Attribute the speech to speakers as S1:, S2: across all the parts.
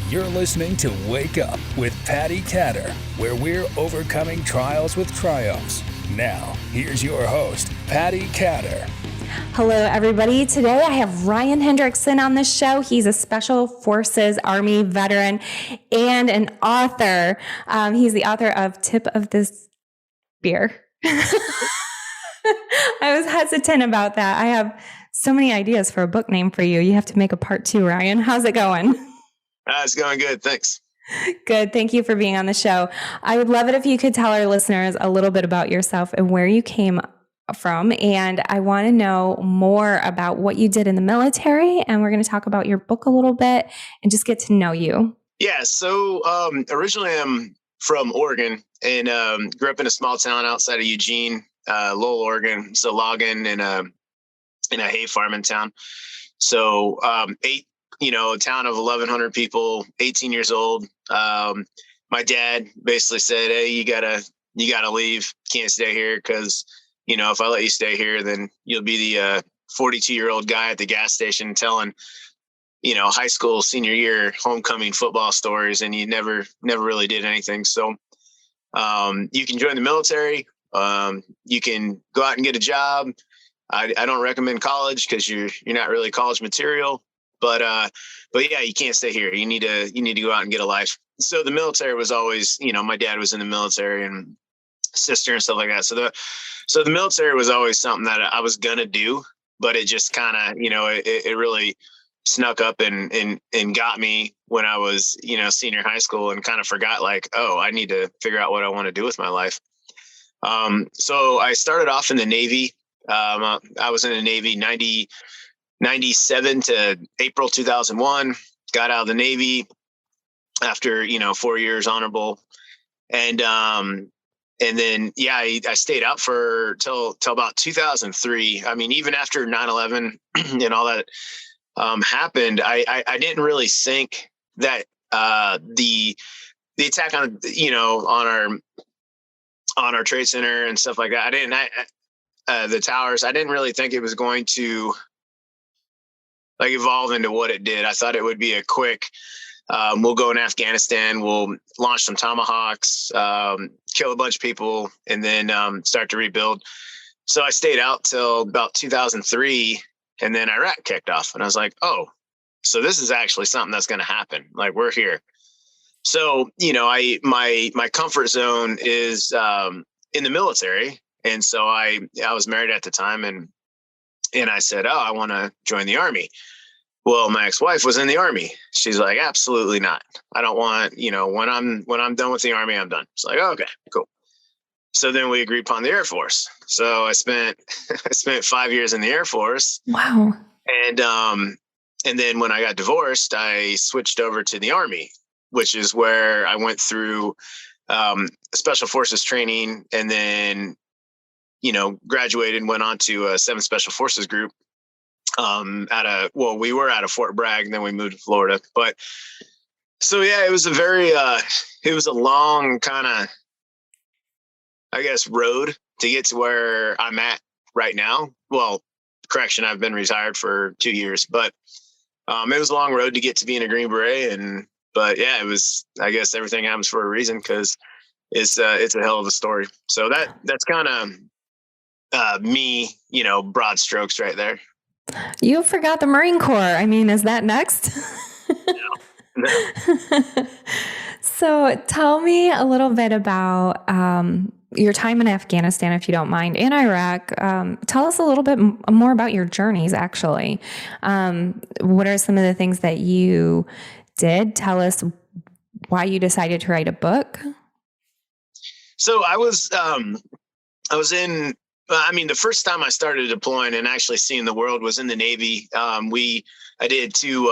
S1: You're listening to Wake Up with Patti Katter, where we're overcoming trials with triumphs. Now, here's your host, Patti Katter.
S2: Hello, everybody. Today I have Ryan Hendrickson on the show. He's a Special Forces Army veteran and an author. He's the author of Tip of This Beer. I was hesitant about that. I have so many ideas for a book name for you. You have to make a part 2, Ryan. How's it going?
S3: It's going good. Thanks.
S2: Good. Thank you for being on the show. I would love it if you could tell our listeners a little bit about yourself and where you came from. And I want to know more about what you did in the military. And we're going to talk about your book a little bit and just get to know you.
S3: Yeah. So originally I'm from Oregon and grew up in a small town outside of Eugene, Lowell, Oregon. It's a logging in a hay farming town. So a town of 1,100 people, 18 years old. My dad basically said, "Hey, you gotta leave. Can't stay here because, if I let you stay here, then you'll be the 42-year-old guy at the gas station telling, high school senior year homecoming football stories, and you never really did anything. So you can join the military. You can go out and get a job. I don't recommend college because you're not really college material. But yeah, you can't stay here. You need to go out and get a life." So the military was always, my dad was in the military and sister and stuff like that. So the military was always something that I was gonna do, but it just kind of, it really snuck up and got me when I was, senior high school, and kind of forgot I need to figure out what I want to do with my life. So I started off in the Navy. I was in the Navy 97 to April 2001, got out of the Navy after, 4 years honorable. And then, I stayed out till about 2003. I mean, even after 9/11 and all that happened, I didn't really think that the attack on our trade center and stuff like that, the towers, I didn't really think it was going to evolve into what it did. I thought it would be a quick, we'll go in Afghanistan, we'll launch some Tomahawks, kill a bunch of people, and then start to rebuild. So I stayed out till about 2003, and then Iraq kicked off, and I was like, oh, so this is actually something that's going to happen. We're here. So, my comfort zone is in the military. And so I was married at the time, and I said, I want to join the Army. Well, my ex-wife was in the Army. She's like, absolutely not. I don't want, when I'm done with the Army, I'm done. It's like, okay, cool. So then we agreed upon the Air Force. So I spent 5 years in the Air Force.
S2: Wow.
S3: And then when I got divorced, I switched over to the Army, which is where I went through Special Forces training, and then graduated and went on to a 7th Special Forces group we were out of Fort Bragg, and then we moved to Florida. But so, yeah, it was a long kind of, I guess, road to get to where I'm at right now. Well, correction, I've been retired for 2 years, but it was a long road to get to being a Green Beret. But yeah, it was, I guess everything happens for a reason, because it's a hell of a story. So that's kind of me, broad strokes right there.
S2: You forgot the Marine Corps. I mean, is that next?
S3: No.
S2: So tell me a little bit about your time in Afghanistan, if you don't mind, in Iraq. Tell us a little bit more about your journeys, actually. What are some of the things that you did? Tell us why you decided to write a book.
S3: So I was in, the first time I started deploying and actually seeing the world was in the Navy. I did two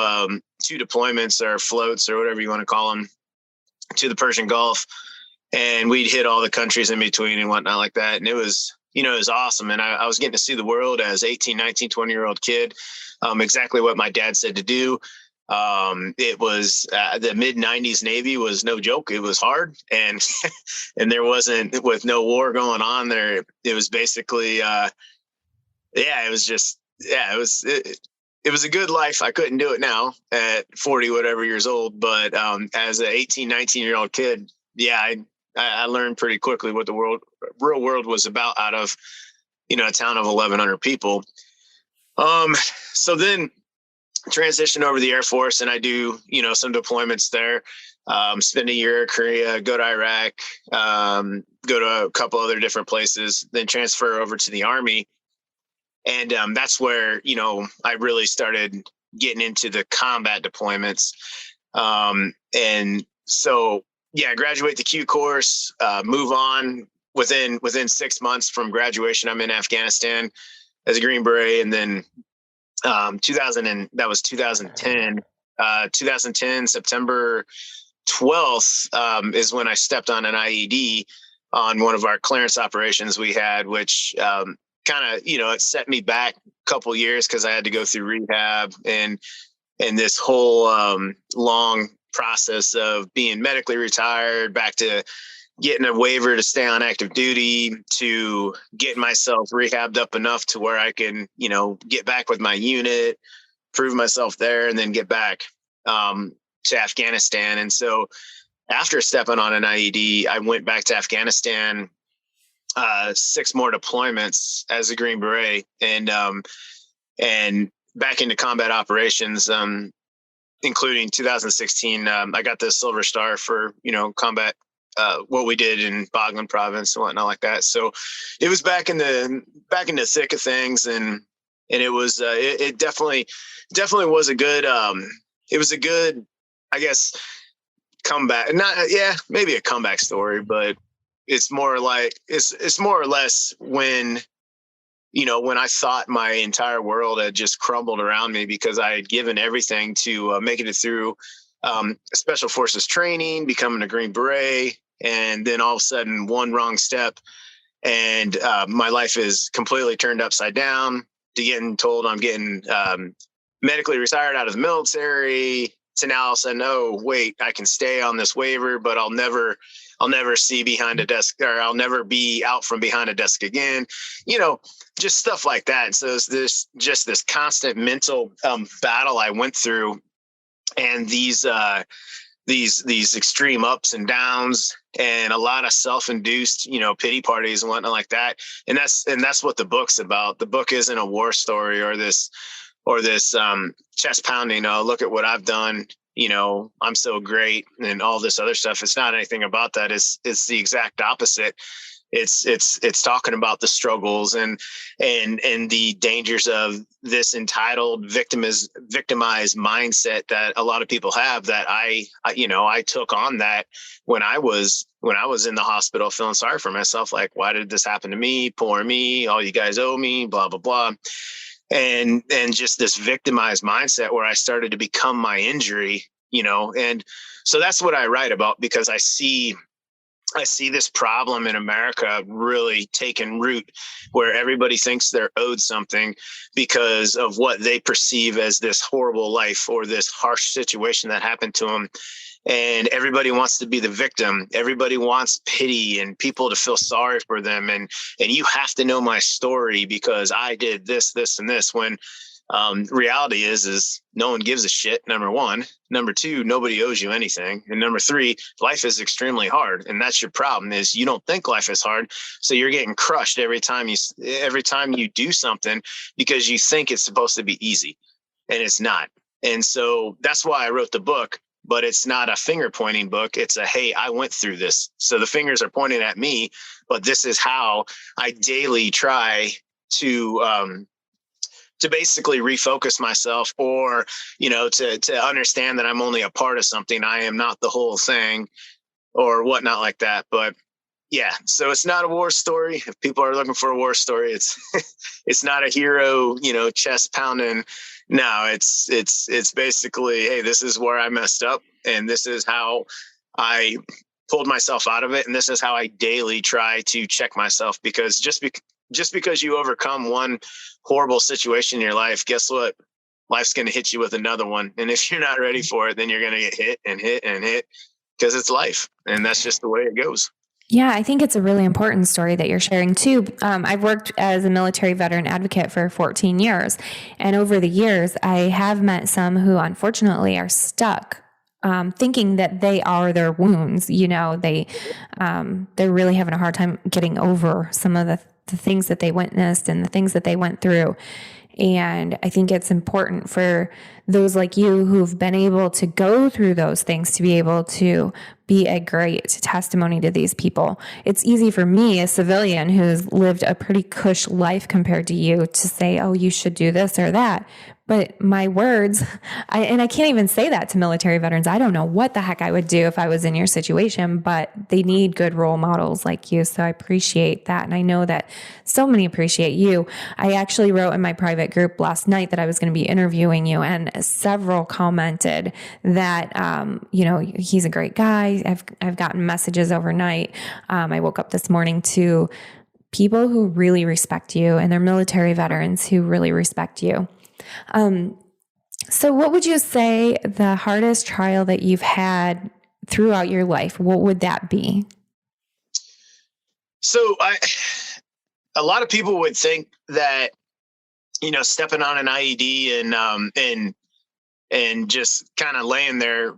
S3: deployments, or floats, or whatever you want to call them, to the Persian Gulf, and we'd hit all the countries in between and whatnot like that. And it was awesome. And I was getting to see the world as 18, 19, 20-year-old kid, exactly what my dad said to do. It was the mid 90s Navy was no joke. It was hard. And there wasn't, with no war going on there, it was basically, it it was a good life. I couldn't do it now at 40, whatever years old. But as an 18, 19-year-old kid, yeah, I learned pretty quickly what the real world was about out of, a town of 1,100 people. So then transition over to the Air Force, and I do, some deployments there. Spend a year in Korea, go to Iraq, go to a couple other different places, then transfer over to the Army. And that's where, I really started getting into the combat deployments. And so, yeah, graduate the Q course, move on. Within 6 months from graduation, I'm in Afghanistan as a Green Beret. And then that was 2010. 2010, September 12th is when I stepped on an IED on one of our clearance operations we had, which kind of, it set me back a couple years because I had to go through rehab and this whole long process of being medically retired, back to getting a waiver to stay on active duty, to getting myself rehabbed up enough to where I can, get back with my unit, prove myself there, and then get back to Afghanistan. And so after stepping on an IED, I went back to Afghanistan, 6 more deployments as a Green Beret, and back into combat operations, including 2016. I got the Silver Star for, combat, what we did in Baghlan province and whatnot like that. So it was back in the thick of things. And it was, it definitely was a good, it was a good, I guess, comeback, maybe a comeback story, but it's more like, it's more or less when, when I thought my entire world had just crumbled around me because I had given everything to making it through special forces training, becoming a Green Beret, and then all of a sudden one wrong step and my life is completely turned upside down, to getting told I'm getting medically retired out of the military, to now all of a sudden, oh, wait, I can stay on this waiver, but I'll never see behind a desk, or I'll never be out from behind a desk again, just stuff like that. And so it's this constant mental battle I went through, and these extreme ups and downs, and a lot of self-induced, pity parties and whatnot like that. And that's what the book's about. The book isn't a war story or this chest pounding, look at what I've done, I'm so great and all this other stuff. It's not anything about that. It's the exact opposite. It's talking about the struggles and the dangers of this entitled victimized mindset that a lot of people have, that I took on that when I was in the hospital, feeling sorry for myself. Like, why did this happen to me? Poor me. All you guys owe me, blah, blah, blah. And just this victimized mindset where I started to become my injury, and so that's what I write about, because I see this problem in America really taking root, where everybody thinks they're owed something because of what they perceive as this horrible life or this harsh situation that happened to them. And everybody wants to be the victim. Everybody wants pity and people to feel sorry for them. And you have to know my story because I did this, this, and this. When reality is no one gives a shit, number one. Number two, nobody owes you anything. And number three, life is extremely hard. And that's your problem, is you don't think life is hard. So you're getting crushed every time you do something because you think it's supposed to be easy, and it's not. And so that's why I wrote the book. But it's not a finger pointing book. It's a, hey, I went through this. So the fingers are pointing at me, but this is how I daily try to basically refocus myself, or, to understand that I'm only a part of something. I am not the whole thing or whatnot like that. But yeah, so it's not a war story. If people are looking for a war story, it's, it's not a hero, chest pounding. No, it's basically, hey, this is where I messed up, and this is how I pulled myself out of it, and this is how I daily try to check myself. Because just because you overcome one horrible situation in your life, guess what? Life's going to hit you with another one, and if you're not ready for it, then you're going to get hit and hit and hit, because it's life, and that's just the way it goes.
S2: Yeah, I think it's a really important story that you're sharing too. I've worked as a military veteran advocate for 14 years. And over the years, I have met some who unfortunately are stuck thinking that they are their wounds. They're really having a hard time getting over some of the things that they witnessed and the things that they went through. And I think it's important for those like you who've been able to go through those things to be able to be a great testimony to these people. It's easy for me, a civilian who's lived a pretty cush life compared to you, to say, oh, you should do this or that. But my words, I can't even say that to military veterans. I don't know what the heck I would do if I was in your situation, but they need good role models like you. So I appreciate that. And I know that so many appreciate you. I actually wrote in my private group last night that I was going to be interviewing you, and several commented that, he's a great guy. I've gotten messages overnight. I woke up this morning to people who really respect you, and they're military veterans who really respect you. So what would you say the hardest trial that you've had throughout your life, what would that be?
S3: So a lot of people would think that, stepping on an IED and just kind of laying there,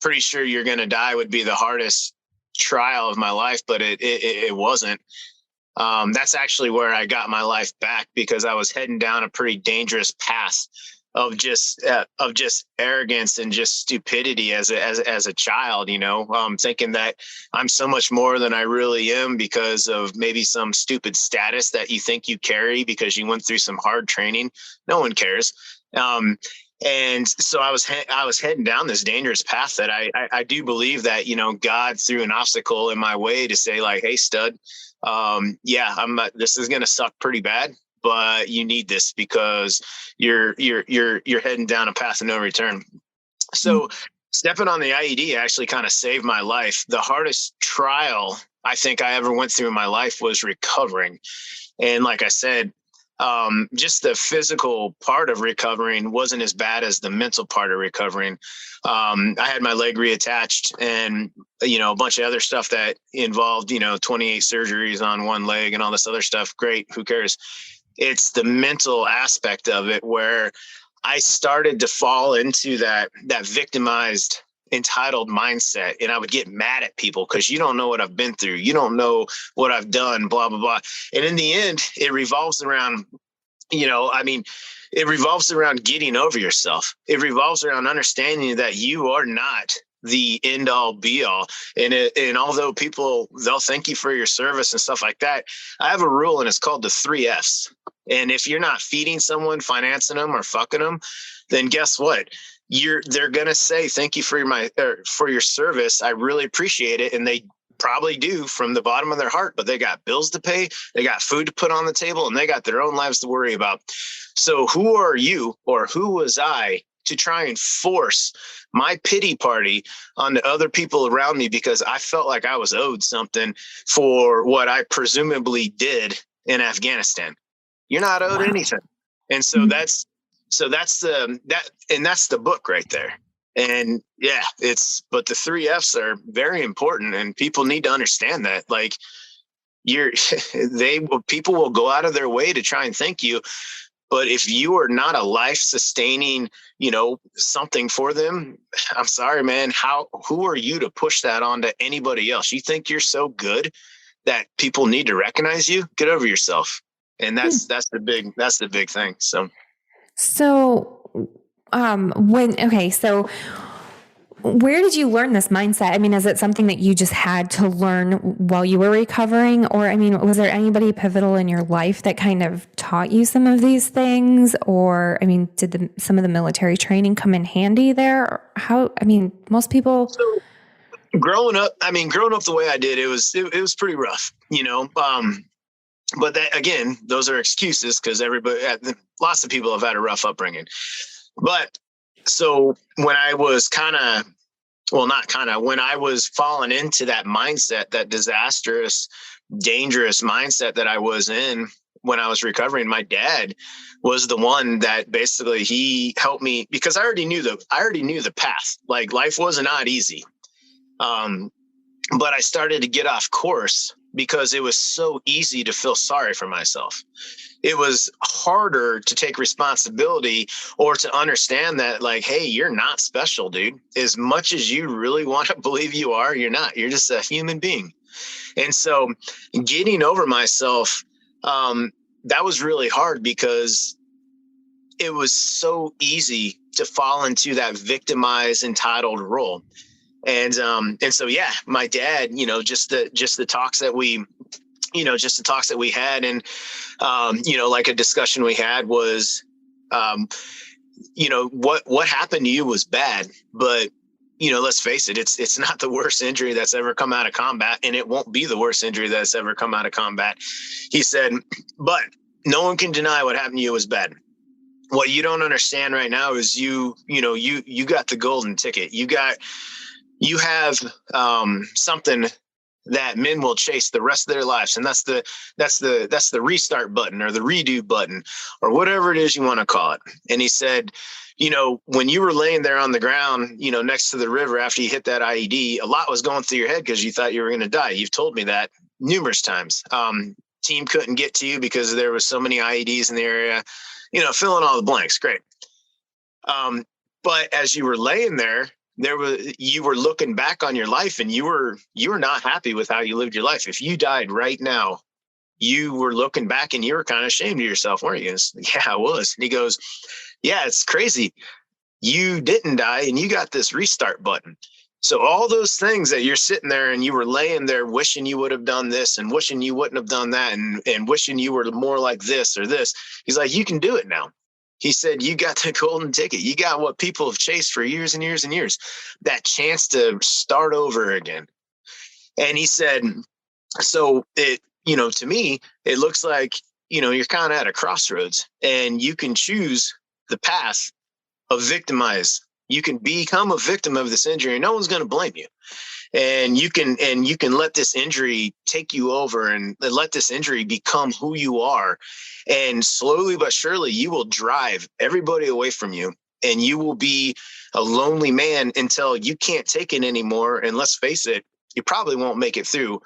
S3: pretty sure you're going to die, would be the hardest trial of my life, but it wasn't. That's actually where I got my life back, because I was heading down a pretty dangerous path of just arrogance and just stupidity as a child, thinking that I'm so much more than I really am because of maybe some stupid status that you think you carry because you went through some hard training. No one cares. And so I was heading down this dangerous path that I do believe that, God threw an obstacle in my way to say, like, hey, stud, this is going to suck pretty bad, but you need this because you're heading down a path of no return. So stepping on the IED actually kind of saved my life. The hardest trial I think I ever went through in my life was recovering. And like I said, just the physical part of recovering wasn't as bad as the mental part of recovering. I had my leg reattached and, a bunch of other stuff that involved, 28 surgeries on one leg and all this other stuff. Great. Who cares? It's the mental aspect of it where I started to fall into that victimized, entitled mindset. And I would get mad at people because you don't know what I've been through. You don't know what I've done, blah, blah, blah. And in the end, it revolves around, it revolves around getting over yourself. It revolves around understanding that you are not the end all be all. And although people, they'll thank you for your service and stuff like that, I have a rule, and it's called the 3 F's. And if you're not feeding someone, financing them, or fucking them, then guess what? They're going to say, thank you for your service. I really appreciate it. And they probably do from the bottom of their heart, but they got bills to pay. They got food to put on the table, and they got their own lives to worry about. So who are you, or who was I, to try and force my pity party on the other people around me because I felt like I was owed something for what I presumably did in Afghanistan? You're not owed anything. And so that's the book right there. And yeah, but the 3 F's are very important, and people need to understand that. Like, people will go out of their way to try and thank you. But if you are not a life sustaining, something for them, I'm sorry, man. Who are you to push that on to anybody else? You think you're so good that people need to recognize you? Get over yourself. And that's the big thing. So
S2: where did you learn this mindset? I mean, is it something that you just had to learn while you were recovering? Or, was there anybody pivotal in your life that kind of taught you some of these things? Or, did some of the military training come in handy there? Most people...
S3: So, growing up the way I did, it was pretty rough, but that, again, those are excuses because lots of people have had a rough upbringing. But so when I was when I was falling into that mindset, that disastrous, dangerous mindset that I was in when I was recovering, my dad was the one that basically he helped me, because I already knew the path. Like, life was not easy. but I started to get off course because it was so easy to feel sorry for myself. It was harder to take responsibility or to understand that, like, hey, you're not special, dude. As much as you really want to believe you are, you're not. You're just a human being. And so getting over myself, that was really hard because it was so easy to fall into that victimized, entitled role. And so, yeah, my dad, just the talks that we, just the talks that we had. And, like a discussion we had was, what happened to you was bad, but, let's face it, it's not the worst injury that's ever come out of combat, and it won't be the worst injury that's ever come out of combat. He said, but no one can deny what happened to you was bad. What you don't understand right now is you got the golden ticket. You have something that men will chase the rest of their lives. And that's the restart button or the redo button or whatever it is you want to call it. And he said, when you were laying there on the ground, next to the river after you hit that IED, a lot was going through your head because you thought you were going to die. You've told me that numerous times. Team couldn't get to you because there was so many IEDs in the area, fill in all the blanks. Great. But as you were laying there, you were looking back on your life, and you were not happy with how you lived your life. If you died right now, you were looking back and you were kind of ashamed of yourself, weren't you? Yeah, I was. And he goes, yeah, it's crazy. You didn't die and you got this restart button. So all those things that you're sitting there and you were laying there wishing you would have done this and wishing you wouldn't have done that and wishing you were more like this or this. He's like, you can do it now. He said, you got the golden ticket. You got what people have chased for years and years and years, that chance to start over again. And he said, so it, to me, it looks like, you're kind of at a crossroads and you can choose the path of victimize. You can become a victim of this injury and no one's going to blame you. And you can let this injury take you over and let this injury become who you are. And slowly but surely, you will drive everybody away from you. And you will be a lonely man until you can't take it anymore. And let's face it, you probably won't make it through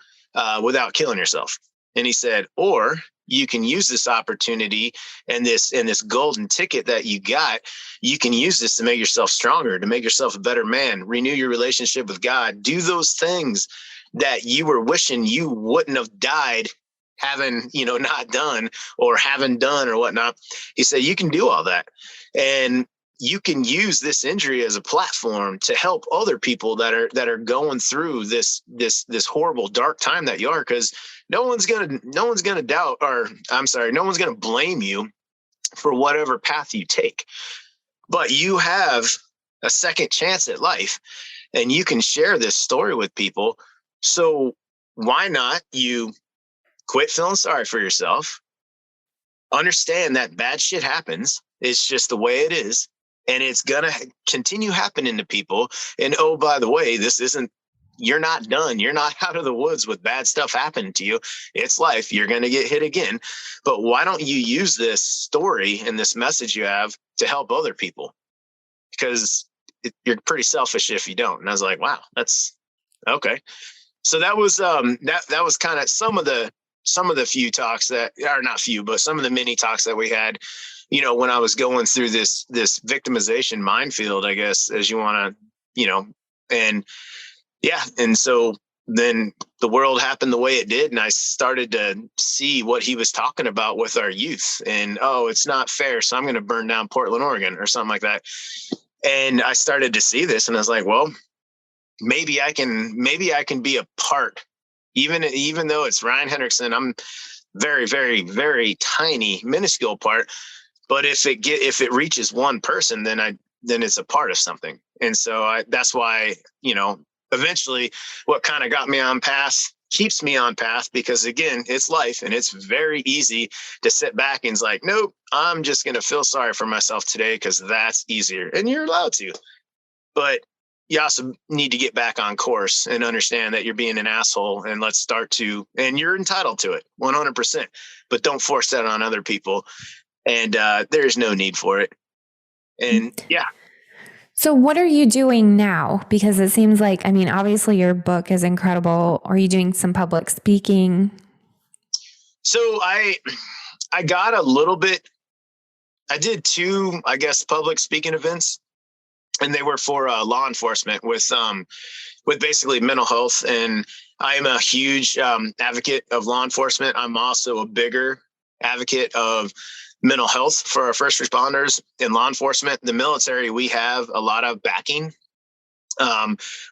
S3: without killing yourself. And he said, or you can use this opportunity and this golden ticket that you got. You can use this to make yourself stronger, to make yourself a better man, renew your relationship with God, do those things that you were wishing you wouldn't have died having, not done or haven't done or whatnot. He said, you can do all that. And you can use this injury as a platform to help other people that are going through this horrible, dark time that you are, because no one's gonna doubt, or I'm sorry, no one's gonna blame you for whatever path you take. But you have a second chance at life, and you can share this story with people. So why not you quit feeling sorry for yourself? Understand that bad shit happens. It's just the way it is. And it's going to continue happening to people. And oh, by the way, you're not done. You're not out of the woods with bad stuff happening to you. It's life. You're going to get hit again. But why don't you use this story and this message you have to help other people? Because you're pretty selfish if you don't. And I was like, wow, that's okay. So that was that was kind of some of the few talks that are not few, but some of the mini talks that we had, when I was going through this victimization minefield, I guess, as you want to, and yeah. And so then the world happened the way it did. And I started to see what he was talking about with our youth and, oh, it's not fair. So I'm going to burn down Portland, Oregon or something like that. And I started to see this and I was like, well, maybe I can be a part, even though it's Ryan Hendrickson. I'm very, very, very tiny, minuscule part. But if it reaches one person, then it's a part of something. And so that's why, eventually what kind of got me on path keeps me on path, because again, it's life and it's very easy to sit back and it's like, nope, I'm just going to feel sorry for myself today because that's easier. And you're allowed to, but you also need to get back on course and understand that you're being an asshole, and and you're entitled to it 100%, but don't force that on other people. And there's no need for it. And yeah.
S2: So what are you doing now? Because it seems like, I mean, obviously your book is incredible. Are you doing some public speaking?
S3: So I got a little bit, I did two, I guess, public speaking events, and they were for law enforcement with basically mental health. And I am a huge advocate of law enforcement. I'm also a bigger advocate of mental health for our first responders and law enforcement. The military, we have a lot of backing,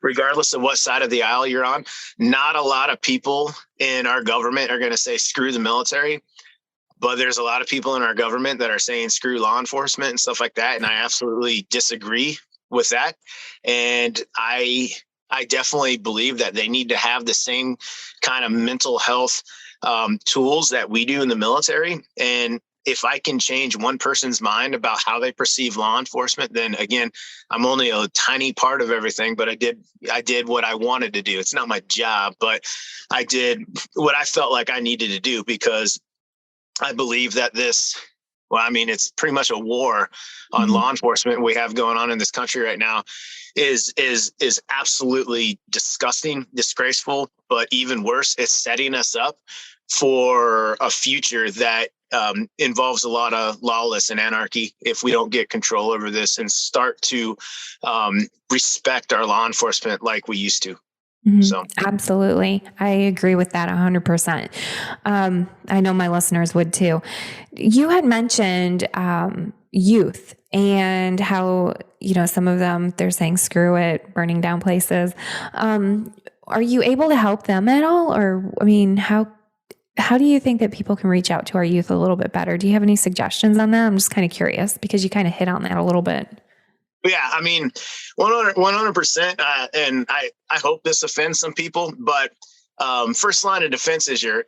S3: regardless of what side of the aisle you're on. Not a lot of people in our government are going to say screw the military, but there's a lot of people in our government that are saying screw law enforcement and stuff like that. And I absolutely disagree with that. And I definitely believe that they need to have the same kind of mental health tools that we do in the military. And if I can change one person's mind about how they perceive law enforcement, then again, I'm only a tiny part of everything, but I did what I wanted to do. It's not my job, but I did what I felt like I needed to do, because I believe that it's pretty much a war on law enforcement we have going on in this country right now is absolutely disgusting, disgraceful, but even worse, it's setting us up for a future that involves a lot of lawless and anarchy if we don't get control over this and start to respect our law enforcement like we used to. So
S2: Absolutely. I agree with that 100%. I know my listeners would too. You had mentioned youth and how, some of them, they're saying, screw it, burning down places. Are you able to help them at all? Or, I mean, how do you think that people can reach out to our youth a little bit better? Do you have any suggestions on that? I'm just kind of curious because you kind of hit on that a little bit.
S3: Yeah, I mean, 100%. And I hope this offends some people, but first line of defense is your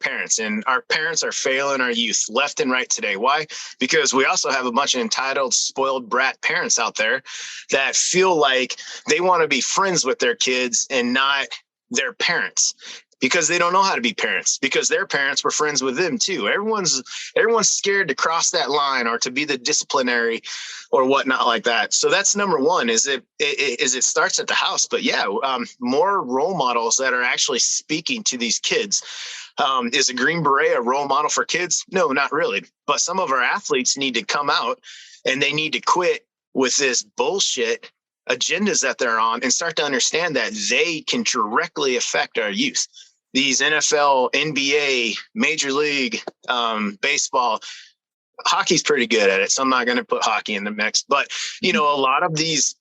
S3: parents, and our parents are failing our youth left and right today. Why? Because we also have a bunch of entitled, spoiled brat parents out there that feel like they want to be friends with their kids and not their parents, because they don't know how to be parents, because their parents were friends with them too. Everyone's scared to cross that line or to be the disciplinary or whatnot like that. So that's number one, is it starts at the house. But yeah, more role models that are actually speaking to these kids. Is a Green Beret a role model for kids? No, not really. But some of our athletes need to come out and they need to quit with this bullshit agendas that they're on and start to understand that they can directly affect our youth. These NFL, NBA, Major League, baseball, hockey's pretty good at it. So I'm not going to put hockey in the mix, but a lot of these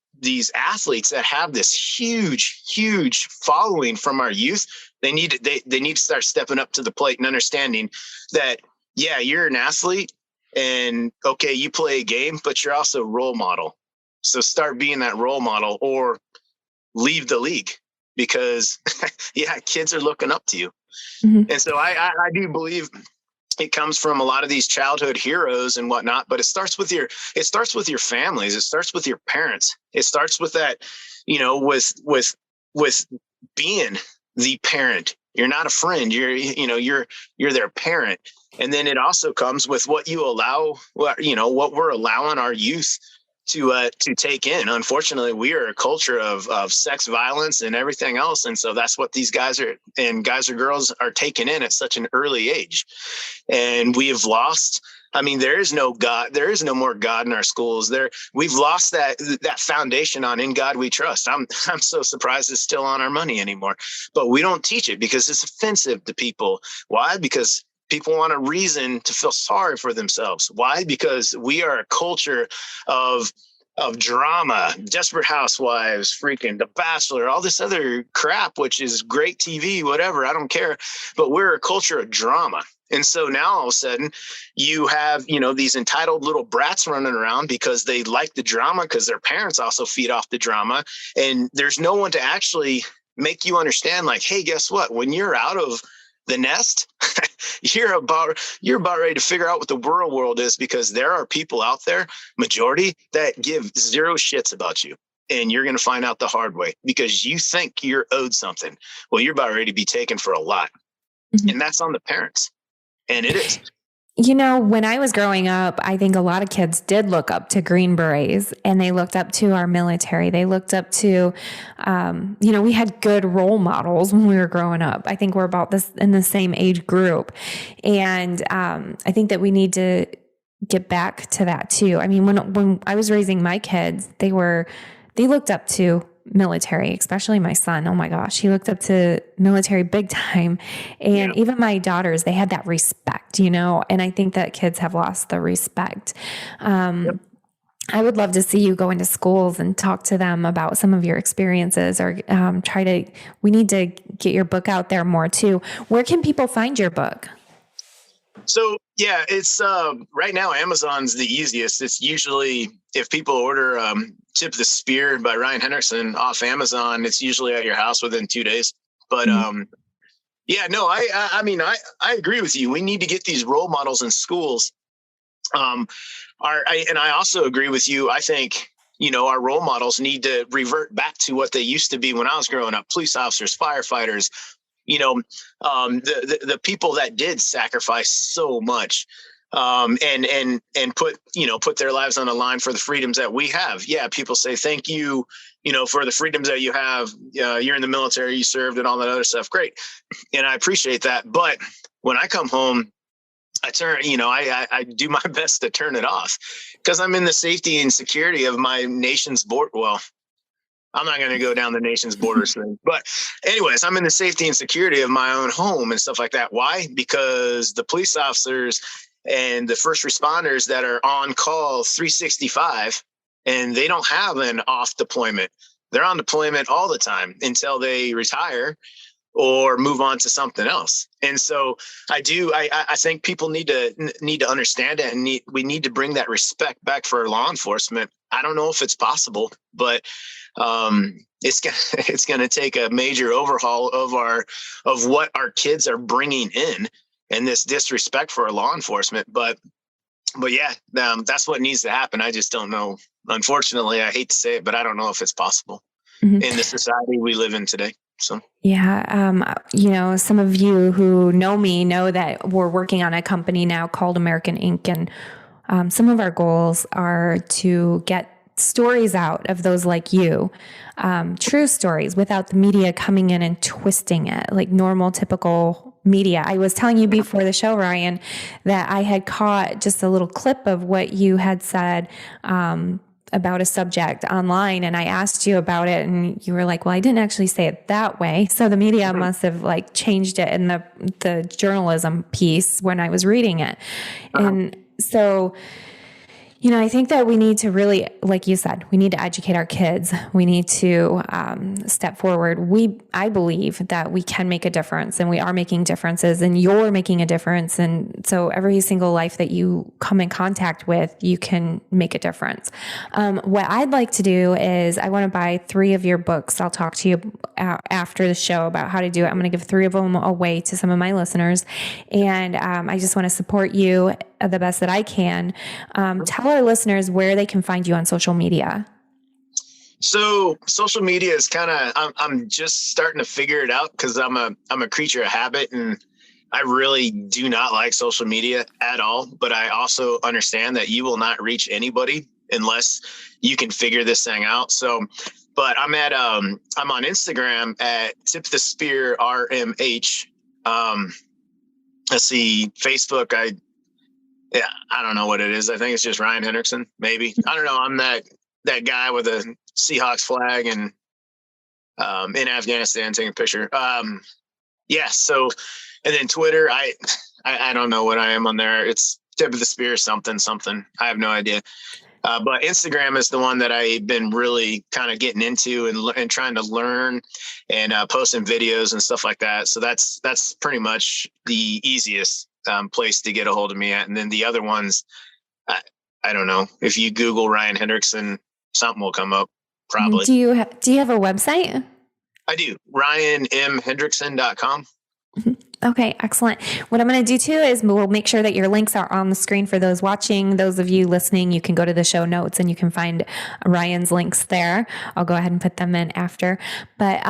S3: athletes that have this huge following from our youth, they need to start stepping up to the plate and understanding that, yeah, you're an athlete and okay, you play a game, but you're also a role model. So start being that role model or leave the league, because yeah, kids are looking up to you. And so I do believe it comes from a lot of these childhood heroes and whatnot, but it starts with your families. It starts with your parents. It starts with that, with being the parent. You're not a friend. You're their parent. And then it also comes with what you allow, what we're allowing our youth to take in. Unfortunately, we are a culture of sex violence and everything else. And so that's what these guys or girls are taking in at such an early age. And we have lost, there is no God. There is no more God in our schools. We've lost that foundation on "In God We Trust." I'm so surprised it's still on our money anymore, but we don't teach it because it's offensive to people. Why? Because people want a reason to feel sorry for themselves. Why? Because we are a culture of drama, Desperate Housewives, freaking The Bachelor, all this other crap, which is great TV, whatever, I don't care. But we're a culture of drama. And so now all of a sudden you have, these entitled little brats running around because they like the drama, because their parents also feed off the drama. And there's no one to actually make you understand, like, hey, guess what? When you're out of the nest, you're about ready to figure out what the world is, because there are people out there, majority, that give zero shits about you. And you're going to find out the hard way because you think you're owed something. Well, you're about ready to be taken for a lot. And that's on the parents. And it is.
S2: When I was growing up, I think a lot of kids did look up to Green Berets, and they looked up to our military. They looked up to, we had good role models when we were growing up. I think we're about this in the same age group. And I think that we need to get back to that too. I mean, when I was raising my kids, they looked up to military, especially my son. Oh my gosh, he looked up to military big time. And even my daughters, they had that respect, and I think that kids have lost the respect. I would love to see you go into schools and talk to them about some of your experiences, or we need to get your book out there more too. Where can people find your book?
S3: So it's right now Amazon's the easiest. It's usually, if people order Tip the Spear by Ryan Hendrickson off Amazon, it's usually at your house within 2 days. But I agree with you. We need to get these role models in schools. And I also agree with you. I think, our role models need to revert back to what they used to be when I was growing up: police officers, firefighters, the people that did sacrifice so much, and put their lives on the line for the freedoms that we have. Yeah. People say, thank you, for the freedoms that you have. You're in the military, you served, and all that other stuff. Great. And I appreciate that. But when I come home, I do my best to turn it off, because I'm in the safety and security of my nation's border. Well, I'm not going to go down the nation's borders thing, but anyways, I'm in the safety and security of my own home and stuff like that. Why? Because the police officers and the first responders that are on call 365, and they don't have an off deployment. They're on deployment all the time until they retire or move on to something else. And so I think people need to understand it, and we need to bring that respect back for law enforcement. I don't know if it's possible, but it's going to take a major overhaul of what our kids are bringing in, and this disrespect for law enforcement. But that's what needs to happen. I just don't know. Unfortunately, I hate to say it, but I don't know if it's possible in the society we live in today. So,
S2: some of you who know me know that we're working on a company now called American Inc. And some of our goals are to get stories out of those like you, true stories, without the media coming in and twisting it like normal, typical media. I was telling you before the show, Ryan, that I had caught just a little clip of what you had said about a subject online, and I asked you about it, and you were like, well, I didn't actually say it that way. So the media must have changed it in the journalism piece when I was reading it. And so, I think that we need to really, like you said, we need to educate our kids. We need to step forward. I believe that we can make a difference, and we are making differences, and you're making a difference. And so every single life that you come in contact with, you can make a difference. What I'd like to do is I want to buy 3 of your books. I'll talk to you after the show about how to do it. I'm going to give 3 of them away to some of my listeners. And I just want to support you the best that I can. Tell our listeners where they can find you on social media.
S3: So social media is I'm just starting to figure it out, because I'm a creature of habit, and I really do not like social media at all. But I also understand that you will not reach anybody unless you can figure this thing out. So, but I'm on Instagram at Tip the Spear RMH. Let's see, Facebook. I don't know what it is. I think it's just Ryan Hendrickson, maybe. I don't know. I'm that guy with a Seahawks flag and in Afghanistan taking a picture. So, and then Twitter, I don't know what I am on there. It's Tip of the Spear something. I have no idea. But Instagram is the one that I've been really kind of getting into and trying to learn and posting videos and stuff like that. So that's pretty much the easiest place to get a hold of me at. And then the other ones, I don't know. If you Google Ryan Hendrickson, something will come up probably.
S2: Do you have a website?
S3: I do. RyanMHendrickson.com.
S2: Okay, excellent. What I'm going to do too is we'll make sure that your links are on the screen for those watching. Those of you listening, you can go to the show notes and you can find Ryan's links there. I'll go ahead and put them in after. But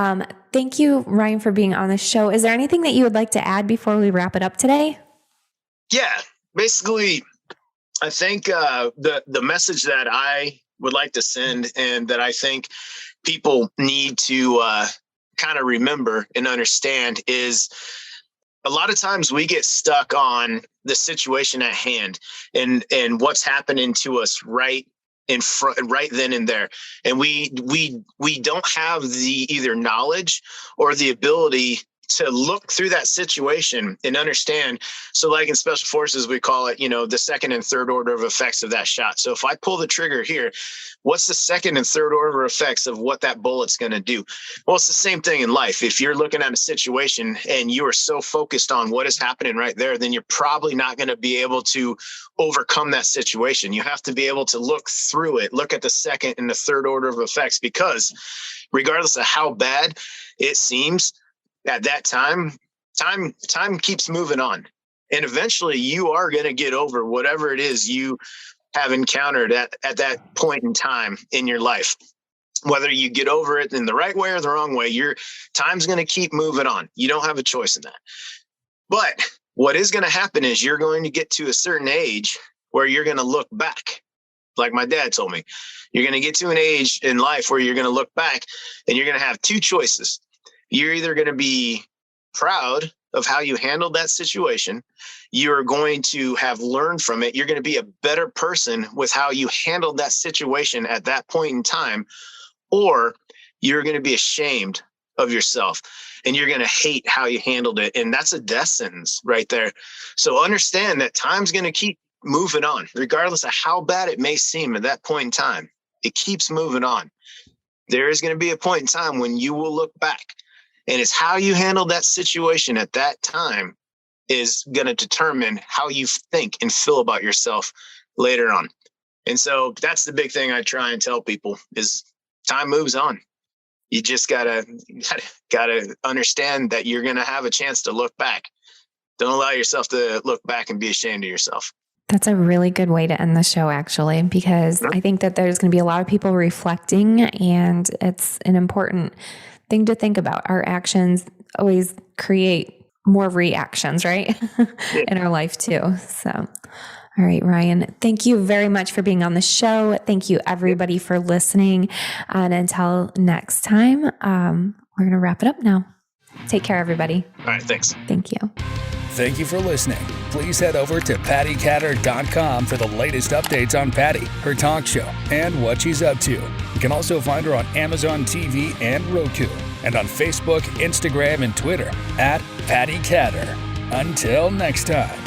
S2: thank you, Ryan, for being on the show. Is there anything that you would like to add before we wrap it up today?
S3: Yeah. Basically, I think the message that I would like to send, and that I think people need to kind of remember and understand, is a lot of times we get stuck on the situation at hand and what's happening to us right in front, right then and there. And we don't have the either knowledge or the ability to look through that situation and understand. So like in special forces, we call it, the second and third order of effects of that shot. So if I pull the trigger here, what's the second and third order effects of what that bullet's going to do? Well, it's the same thing in life. If you're looking at a situation and you are so focused on what is happening right there, then you're probably not going to be able to overcome that situation. You have to be able to look through it, look at the second and the third order of effects, because regardless of how bad it seems, at that time keeps moving on. And eventually you are going to get over whatever it is you have encountered at that point in time in your life. Whether you get over it in the right way or the wrong way, your time's going to keep moving on. You don't have a choice in that. But what is going to happen is you're going to get to a certain age where you're going to look back. Like my dad told me, you're going to get to an age in life where you're going to look back and you're going to have two choices. You're either going to be proud of how you handled that situation. You're going to have learned from it. You're going to be a better person with how you handled that situation at that point in time, or you're going to be ashamed of yourself and you're going to hate how you handled it. And that's a death sentence right there. So understand that time's going to keep moving on, regardless of how bad it may seem at that point in time. It keeps moving on. There is going to be a point in time when you will look back. And it's how you handle that situation at that time is going to determine how you think and feel about yourself later on. And so that's the big thing I try and tell people is time moves on. You just gotta understand that you're going to have a chance to look back. Don't allow yourself to look back and be ashamed of yourself.
S2: That's a really good way to end the show, actually, because I think that there's going to be a lot of people reflecting, and it's an important thing to think about. Our actions always create more reactions, right? In our life too. So, all right, Ryan, thank you very much for being on the show. Thank you everybody for listening. And until next time, we're going to wrap it up now. Take care, everybody.
S3: All right. Thanks.
S2: Thank you.
S1: Thank you for listening. Please head over to pattikatter.com for the latest updates on Patti, her talk show, and what she's up to. You can also find her on Amazon TV and Roku, and on Facebook, Instagram, and Twitter at Patti Katter. Until next time.